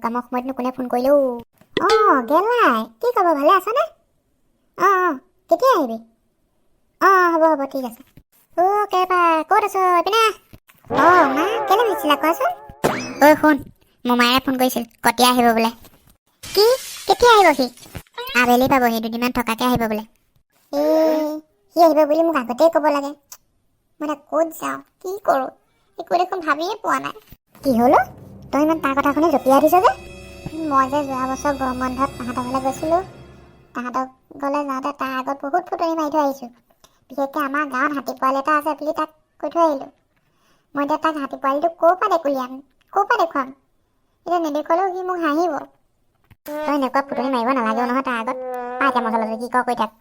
কামৰ সময়তনো কোনে ফোন কৰিলেও। অঁ গেলাই, কি খবৰ, ভালে আছনে? অঁ কেতিয়া আহিবি? অঁ হ'ব ঠিক আছে। কেবা ক'ত আছ এইপিনে? অঁ মা কেলৈ মাতিছিলা কোৱাচোন? ঐ শুন, মোৰ মায়ে ফোন কৰিছিল, কতিয়া আহিব বোলে। কি কেতিয়া আহিব সি? আবেলি পাবহি, দুদিনমান থকাকে আহিব বোলে। সি আহিব বুলি মোক আগতেই ক'ব লাগে। মই এতিয়া ক'ত যাওঁ, কি কৰোঁ, একো দেখোন ভাবিয়ে পোৱা নাই। কি হ'ল? তই ইমান তাৰ কথা শুনি জঁপিয়াই দিছ যে? মই যে যোৱা বছৰ গৰম বন্ধত তাহাঁতৰ ঘৰলৈ গৈছিলোঁ, তাহাঁতক ঘৰলৈ যাওঁতে তাৰ আগত বহুত ফুটনি মাৰি থৈ আহিছোঁ। বিশেষকৈ আমাৰ গাঁৱত হাতী পোৱালি এটা আছে বুলি তাক কৈ থৈ আহিলোঁ। মই এতিয়া তাক হাতী পোৱালিটো ক'ৰ পৰা উলিয়াম, ক'ৰ পৰা দেখুৱাম? এতিয়া নেদেখুৱালেও সি মোক হাঁহিব। তই এনেকুৱা ফুটনি মাৰিব নালাগেও নহয় তাৰ আগত। এতিয়া মচলাটো কি কৈ থাক।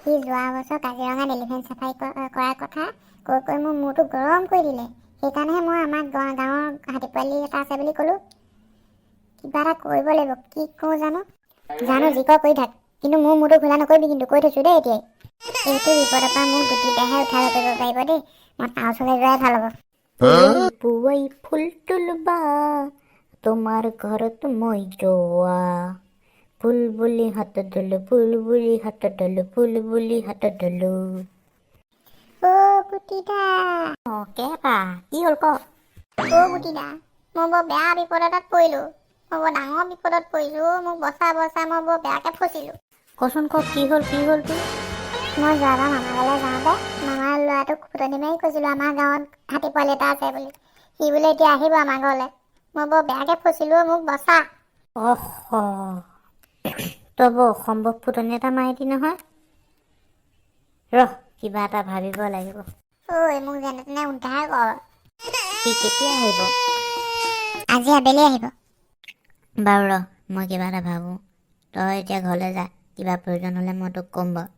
সি যোৱা বছৰ কাজিৰঙাত এলিফেণ্ট চাফাৰী কৰাৰ কথা কৈ মোৰ মূৰটো গৰম কৰি দিলে। সেইকাৰণেহে মই আমাৰ গাঁৱৰ হাতী পোৱালি এটা আছে বুলি ক'লোঁ। কিবা এটা কৰিব লাগিব, কি কৰোঁ জানো যি কৰ কৰি থাক, কিন্তু মোৰ মূৰটো ঘোলা নকৰিবি কিন্তু, কৈ থৈছোঁ দেই এতিয়াই। এইটো বিপদৰ পৰা মোক দুটিটাহে উঠাব পাৰিব দেই, মই তাৰ ওচৰলৈ যোৱাই ভাল হ'ব। পুৱাই ফুল তুলবা তোমাৰ ঘৰত মই যোৱা, ফুল বুলি হাতত ধলো, ফুল বুলি হাতত ধলো, ফুল বুলি হাতত ধলো। গুটিদা। কেবা কি হ'ল ক? গুটিদা, মই বৰ বেয়া বিপদ এটাত পৰিলোঁ। মই বৰ ডাঙৰ বিপদত পৰিছোঁ। মোক বচা, মই বৰ বেয়াকৈ ফচিলোঁ। কচোন ক, কি হ'ল তোৰ? মই যোৱাবাৰ মামাৰ ঘৰলৈ যাওঁতে মামাৰ ল'ৰাটোক ফুটনি মাৰি কৈছিলোঁ আমাৰ গাঁৱত হাতী পোৱালি এটা আছে বুলি। সি বোলে এতিয়া আহিব আমাৰ ঘৰলৈ। মই বৰ বেয়াকৈ ফচিলোঁ, মোক বচা। তই বৰ অসম্ভৱ ফুটনি এটা মাৰিলি নহয়। কিবা এটা ভাবিব লাগিব। মোক যেনে তেনে উদ্ধাৰ কৰ। সি কেতিয়া আহিব? আজি আবেলি আহিব। বাৰু মই কিবা এটা ভাবোঁ। তই এতিয়া ঘৰলৈ যা, কিবা প্ৰয়োজন হ'লে মই তোক ক'ম বাৰু।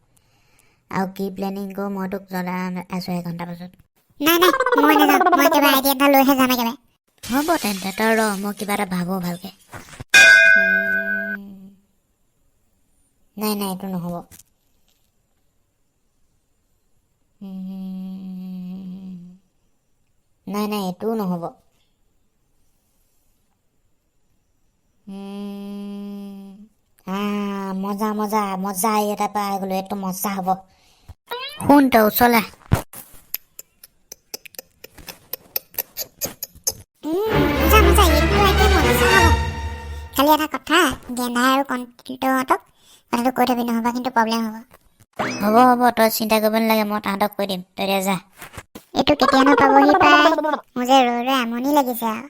আৰু কি প্লেনিং কৰোঁ মই তোক জনাই আছোঁ এঘণ্টা পাছত। নাই মই নাযাওঁ, মই কিবা আইডিয়া এটা লৈহে যাম একেবাৰে। হ'ব তেন্তে, তই মই কিবা এটা ভাবোঁ ভালকৈ। নাই এইটো নহ'ব। নাই এইটোও নহ'ব। মজা এটা পাই গ'লো, এইটো মজা হ'ব। শুন তই ওচৰলৈ। খালি এটা কথা, গেন্ধাই আৰু কণ্টহঁতক কথাটো কৈ থবি, নহ'বা কিন্তু প্ৰব্লেম হ'ব। হ'ব তই চিন্তা কৰিব নালাগে, মই তাহাঁতক কৈ দিম, তই এতিয়া যা। এইটো কেতিয়ানো পাবহি পাই, মোৰ যে ৰৈ আমনি লাগিছে আৰু।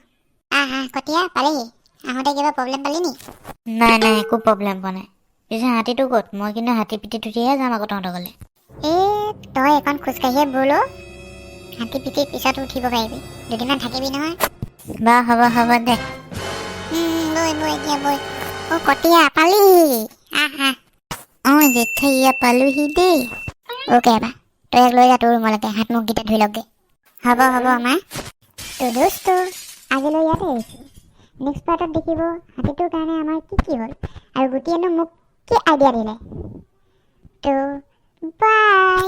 কতিয়া পালেহি? আহোঁতে কিবা প্ৰব্লেম পালি নি? নাই একো প্ৰব্লেম পোৱা নাই। পিছে হাতীটো ক'ত? মই কিন্তু হাতী পিঠিত উঠিহে যাম আকৌ তহঁতৰ ঘৰলৈ। তই এখন খোজকাঢ়িয়ে ব'ল। হাতী পিঠিত পিছত উঠিব পাৰিবি, দুদিনমান থাকিবি নহয়। হ'ব দে। বৈ এতিয়া বৈ। কতিয়া পালিহি? জেঠেইয়া পালোহি দেই। কেবা তই লৈ যা তোৰ ৰুমলৈকে, হাত মুখকেইটা ধুই লওঁগে। হ'ব আমাৰ দুষ্টু আজিলৈ ইয়াতে আহিছোঁ। নেক্সট পাৰ্টত দেখিব হাতীটোৰ কাৰণে আমাৰ কি হ'ল, আৰু গোটিয়েনো মোক কি আইডিয়া দিলে। বাই।